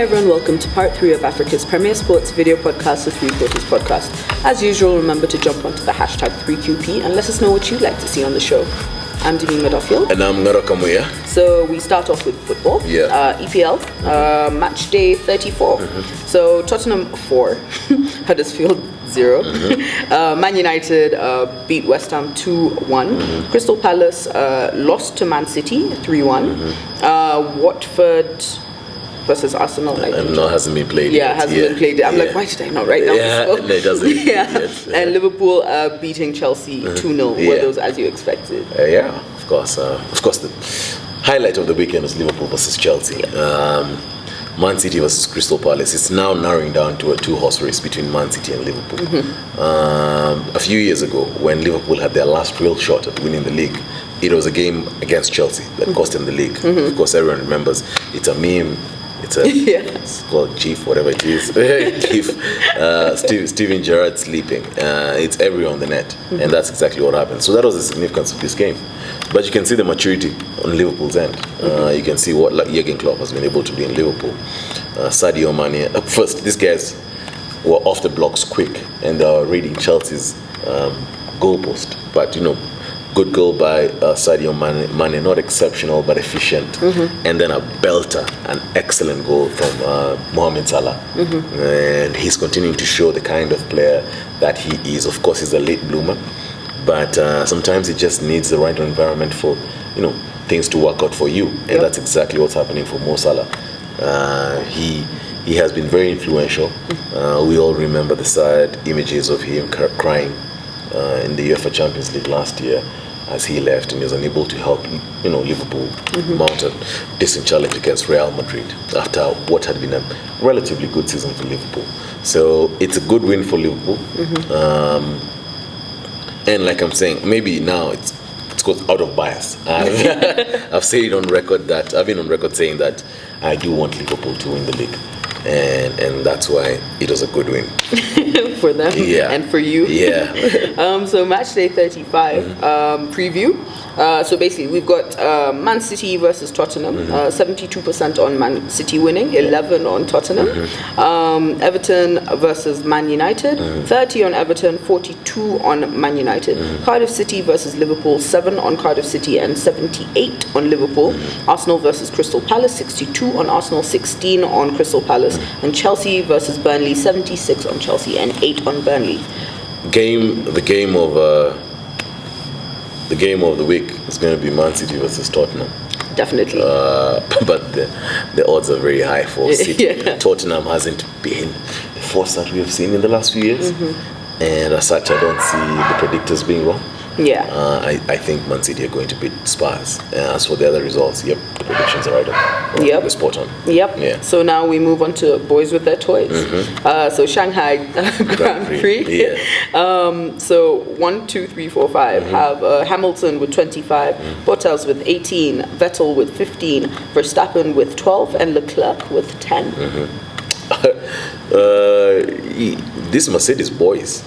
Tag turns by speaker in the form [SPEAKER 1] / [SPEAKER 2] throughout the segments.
[SPEAKER 1] everyone, welcome to part 3 of Africa's premier sports video podcast, the Three Quarters Podcast. As usual, remember to jump onto the hashtag 3QP and let us know what you'd like to see on the show. I'm Damima Duffield.
[SPEAKER 2] And I'm Kamuya.
[SPEAKER 1] So we start off with football. E.P.L, match day 34. So Tottenham 4, Huddersfield 0. Man United beat West Ham 2-1. Crystal Palace lost to Man City 3-1. Watford versus Arsenal.
[SPEAKER 2] No, hasn't been played
[SPEAKER 1] yet. Hasn't been played. I'm like, why did I not write down this?
[SPEAKER 2] No, it doesn't.
[SPEAKER 1] And Liverpool beating Chelsea 2-0. Were those as you expected?
[SPEAKER 2] Of course. The highlight of the weekend was Liverpool versus Chelsea. Man City versus Crystal Palace. It's now narrowing down to a two-horse race between Man City and Liverpool. A few years ago, when Liverpool had their last real shot at winning the league, it was a game against Chelsea that cost them the league. Of course, everyone remembers. It's a meme. It's called GIF, whatever it is. GIF. Steven Gerrard sleeping. It's everywhere on the net, and that's exactly what happened. So that was the significance of this game. But you can see the maturity on Liverpool's end. You can see what Jurgen Klopp has been able to do in Liverpool. Sadio Mane. First, these guys were off the blocks quick, and they were raiding Chelsea's goalpost. But good goal by Sadio Mane, not exceptional but efficient, and then a belter, an excellent goal from Mohamed Salah, and he's continuing to show the kind of player that he is. Of course, he's a late bloomer, but sometimes he just needs the right environment for things to work out for you, and that's exactly what's happening for Mo Salah. He has been very influential. We all remember the sad images of him crying in the UEFA Champions League last year, as he left and he was unable to help Liverpool mount a decent challenge against Real Madrid after what had been a relatively good season for Liverpool. So it's a good win for Liverpool. And like I'm saying, maybe now it's out of bias. I've said it on record that I've been on record saying that I do want Liverpool to win the league. And that's why it was a good win
[SPEAKER 1] for them and for you. So match day 35 preview. So basically we've got Man City versus Tottenham. 72% on Man City winning, 11 on Tottenham. Everton versus Man United, 30 on Everton, 42 on Man United. Cardiff City versus Liverpool, 7 on Cardiff City and 78 on Liverpool. Arsenal versus Crystal Palace, 62 on Arsenal, 16 on Crystal Palace. And Chelsea versus Burnley, 76 on Chelsea and 8 on Burnley.
[SPEAKER 2] The game of the week is going to be Man City versus Tottenham.
[SPEAKER 1] Definitely.
[SPEAKER 2] But the odds are very high for City. Tottenham hasn't been the force that we have seen in the last few years. And as such, I don't see the predictors being wrong. I think Man City are going to beat Spurs. As for the other results, the predictions are right up. We're spot on.
[SPEAKER 1] So now we move on to boys with their toys. So Shanghai Grand Prix. So 1, 2, 3, 4, 5 have Hamilton with 25, Bottas with 18, Vettel with 15, Verstappen with 12, and Leclerc with 10.
[SPEAKER 2] These Mercedes boys,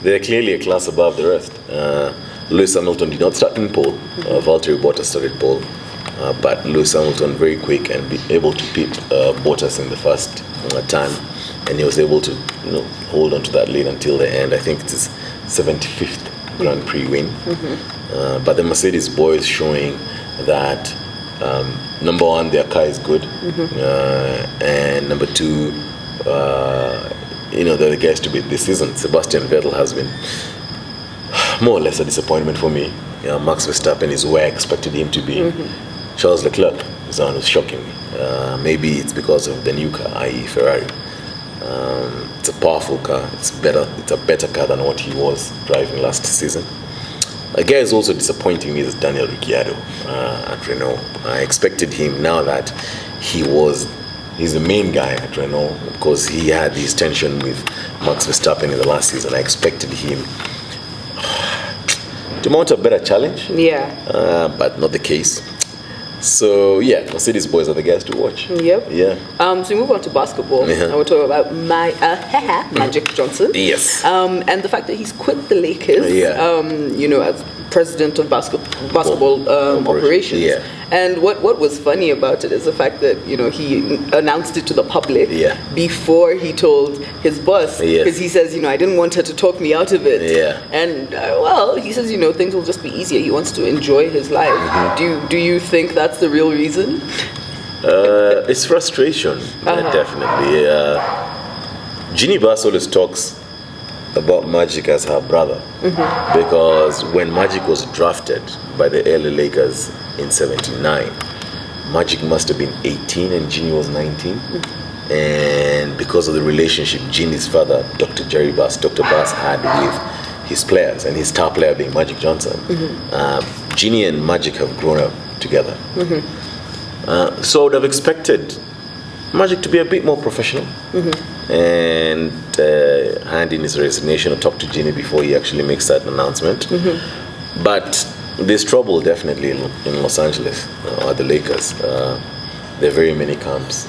[SPEAKER 2] they're clearly a class above the rest. Lewis Hamilton did not start in pole. Valtteri Bottas started pole. But Lewis Hamilton very quick and be able to beat Bottas in the first time. And he was able to hold on to that lead until the end. I think it's his 75th Grand Prix win. But the Mercedes boys showing that number one, their car is good. And number two, they're the guys to beat this season. Sebastian Vettel has been more or less a disappointment for me. Max Verstappen is where I expected him to be. Charles Leclerc is the one who's shocking me. Maybe it's because of the new car, i.e. Ferrari. It's a powerful car. It's a better car than what he was driving last season. A guy who's also disappointing me is Daniel Ricciardo at Renault. I expected him, now that he's the main guy at Renault, because he had this tension with Max Verstappen in the last season. I expected him to mount a better challenge. But not the case. So Mercedes boys are the guys to watch.
[SPEAKER 1] So we move on to basketball. And we'll talk about Magic Johnson.
[SPEAKER 2] Yes.
[SPEAKER 1] And the fact that he's quit the Lakers. As president of basketball. basketball operations.
[SPEAKER 2] Yeah.
[SPEAKER 1] And what was funny about it is the fact that, he announced it to the public before he told his boss, because he says, I didn't want her to talk me out of it.
[SPEAKER 2] Yeah.
[SPEAKER 1] And he says, things will just be easier. He wants to enjoy his life. Mm-hmm. Do you think that's the real reason?
[SPEAKER 2] It's frustration, definitely. Ginny Bass always talks about Magic as her brother, because when Magic was drafted by the LA Lakers in '79, Magic must have been 18 and Ginny was 19. And because of the relationship Ginny's father, Dr. Bass had with his players, and his star player being Magic Johnson, Ginny and Magic have grown up together. So I would have expected Magic to be a bit more professional and hand in his resignation or talk to Ginny before he actually makes that announcement. But there's trouble definitely in Los Angeles at the Lakers. There are very many camps.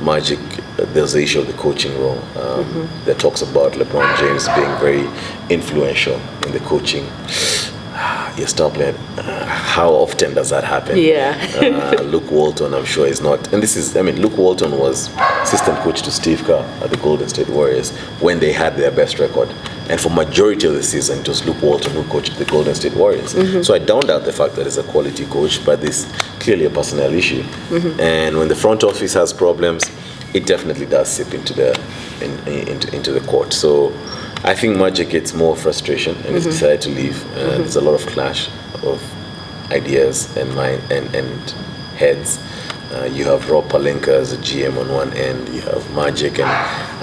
[SPEAKER 2] Magic, there's the issue of the coaching role. There are talks about LeBron James being very influential in the coaching. Your star player, how often does that happen? Luke Walton, I'm sure, is not. And Luke Walton was assistant coach to Steve Kerr at the Golden State Warriors when they had their best record. And for majority of the season, it was Luke Walton who coached the Golden State Warriors. So I don't doubt the fact that he's a quality coach, but there's clearly a personnel issue. And when the front office has problems, it definitely does seep into the court. So I think Magic gets more frustration and he's decided to leave. There's a lot of clash of ideas and mind and heads. You have Rob Pelinka as a GM on one end, you have Magic and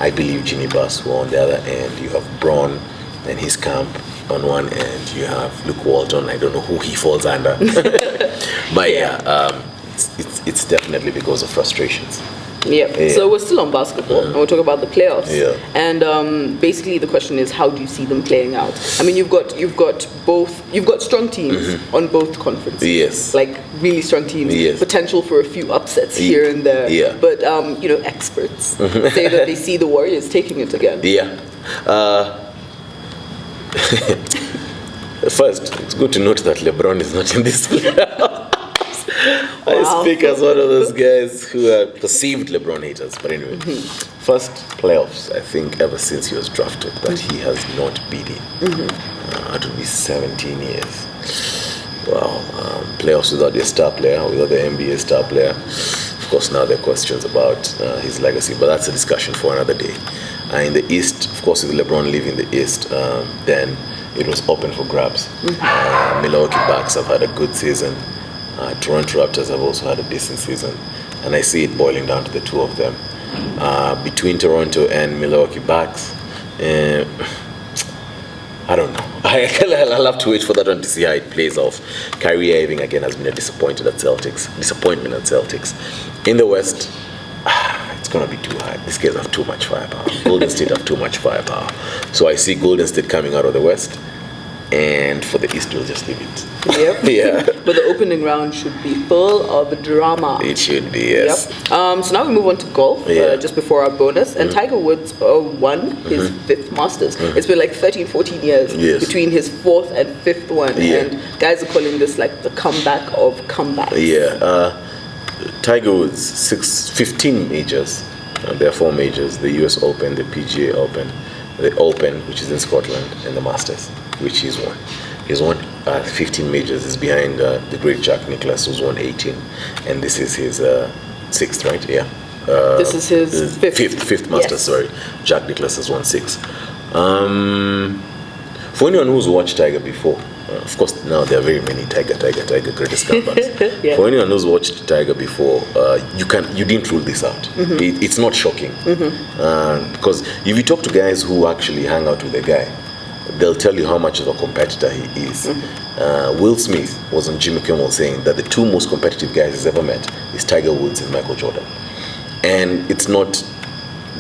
[SPEAKER 2] I believe Ginny Bass on the other end, you have Braun and his camp on one end, you have Luke Walton, I don't know who he falls under. But it's definitely because of frustrations.
[SPEAKER 1] So we're still on basketball and we'll talk about the playoffs. And basically the question is, how do you see them playing out? I mean, you've got strong teams on both conferences. Like really strong teams. Potential for a few upsets here and there. But experts say that they see the Warriors taking it again. First, it's good to note that LeBron is not in this playoff. I speak as one of those guys who are perceived LeBron haters. But anyway, first playoffs, I think, ever since he was drafted, that he has not been in. It will be 17 years. Wow. Playoffs without a star player, without the NBA star player. Of course, now there are questions about his legacy, but that's a discussion for another day. In the East, of course, with LeBron leaving the East, then it was open for grabs. Milwaukee Bucks have had a good season. Toronto Raptors have also had a decent season, and I see it boiling down to the two of them. Between Toronto and Milwaukee Bucks, I don't know. I'll have to wait for that one to see how it plays off. Kyrie Irving again has been a disappointment at Celtics. In the West, it's going to be too hard. These guys have too much firepower. Golden State have too much firepower. So I see Golden State coming out of the West. And for the East, we'll just leave it. But the opening round should be full of drama.
[SPEAKER 2] It should be, yes.
[SPEAKER 1] So now we move on to golf, just before our bonus. And Tiger Woods won his fifth Masters. It's been like 13, 14 years between his fourth and fifth one. And guys are calling this like the comeback of comebacks. Tiger
[SPEAKER 2] Woods, 15 majors. There are 4 majors: the US Open, the PGA Open, the Open, which is in Scotland, and the Masters, which he's won. He's won 15 majors. He's behind the great Jack Nicklaus, who's won 18. And this is his 6th, right?
[SPEAKER 1] This is his
[SPEAKER 2] fifth Masters, sorry. Jack Nicklaus has won 6. For anyone who's watched Tiger before, of course, now there are very many Tiger, greatest comebacks. For anyone who's watched Tiger before, you didn't rule this out. It's not shocking. Because if you talk to guys who actually hang out with the guy, they'll tell you how much of a competitor he is. Will Smith was on Jimmy Kimmel saying that the 2 most competitive guys he's ever met is Tiger Woods and Michael Jordan. And it's not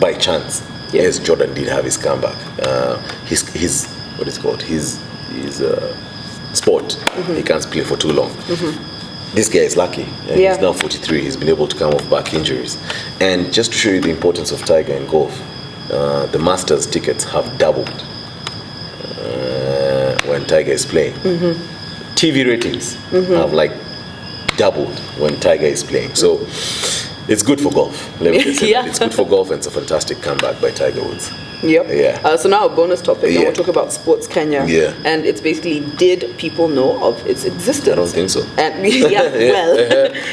[SPEAKER 2] by chance. Yes, Jordan did have his comeback. His what is it called? His sport. He can't play for too long. This guy is lucky. He's now 43. He's been able to come off back injuries. And just to show you the importance of Tiger in golf, the Masters tickets have doubled. when Tiger is playing. TV ratings have like doubled when Tiger is playing. So it's good for golf. Let me just say that. It's good for golf, and it's a fantastic comeback by Tiger Woods.
[SPEAKER 1] Yep.
[SPEAKER 2] Yeah.
[SPEAKER 1] So now a bonus topic. I want to talk about Sports Kenya.
[SPEAKER 2] Yeah.
[SPEAKER 1] And it's basically, did people know of its existence?
[SPEAKER 2] I don't think so.
[SPEAKER 1] And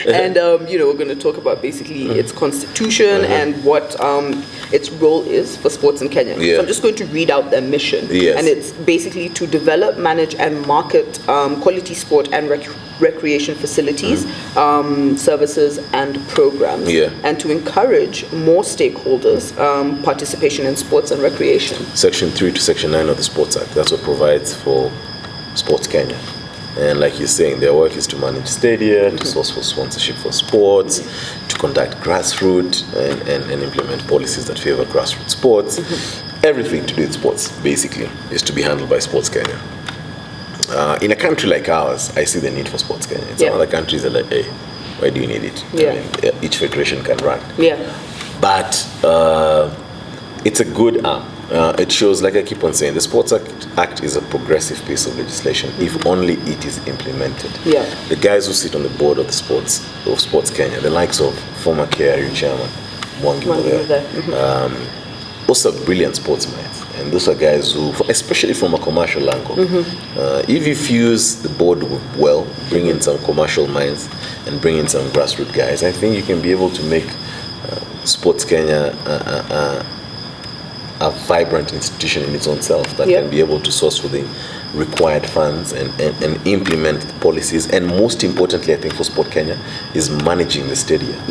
[SPEAKER 1] and we're going to talk about basically its constitution and what its role is for sports in Kenya.
[SPEAKER 2] Yeah.
[SPEAKER 1] So I'm just going to read out their mission.
[SPEAKER 2] Yes.
[SPEAKER 1] And it's basically to develop, manage, and market quality sport and recreation facilities, services, and programs, and to encourage more stakeholders' participation in sports and recreation.
[SPEAKER 2] Section 3 to Section 9 of the Sports Act, that's what provides for Sports Kenya. And like you're saying, their work is to manage stadia, to source for sponsorship for sports, to conduct grassroots and implement policies that favor grassroots sports. Everything to do with sports, basically, is to be handled by Sports Kenya. In a country like ours, I see the need for Sports Kenya. In some other countries are like, hey, why do you need it? I mean, each federation can run. But it's a good arm. It shows, like I keep on saying, the Sports Act is a progressive piece of legislation if only it is implemented. The guys who sit on the board of the Sports Kenya, the likes of former KRU chairman Mwangi Mudhaya, also brilliant sports minds. And those are guys who, especially from a commercial angle, if you fuse the board well, bring in some commercial minds and bring in some grassroots guys, I think you can be able to make Sports Kenya a vibrant institution in its own self that can be able to source for the required funds and implement policies. And most importantly, I think for Sport Kenya, is managing the stadia.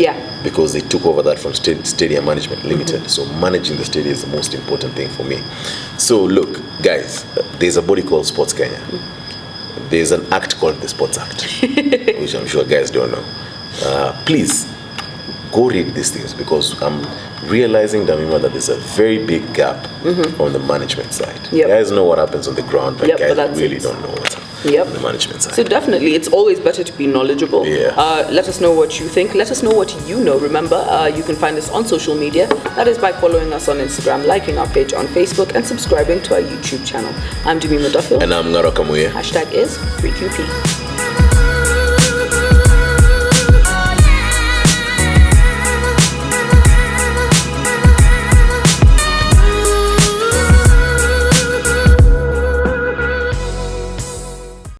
[SPEAKER 2] Because they took over that from Stadia Management Limited. So managing the stadia is the most important thing for me. So look, guys, there's a body called Sports Kenya. There's an act called the Sports Act, which I'm sure guys don't know. Please, go read these things, because I'm realizing, Damima, that there's a very big gap on the management side. Guys know what happens on the ground, but guys really don't know what's on the management side.
[SPEAKER 1] So definitely, it's always better to be knowledgeable. Let us know what you think. Let us know what you know. Remember, you can find us on social media. That is by following us on Instagram, liking our page on Facebook, and subscribing to our YouTube channel. I'm Damima Duffield.
[SPEAKER 2] And I'm Kamuya.
[SPEAKER 1] Hashtag is FreeQP.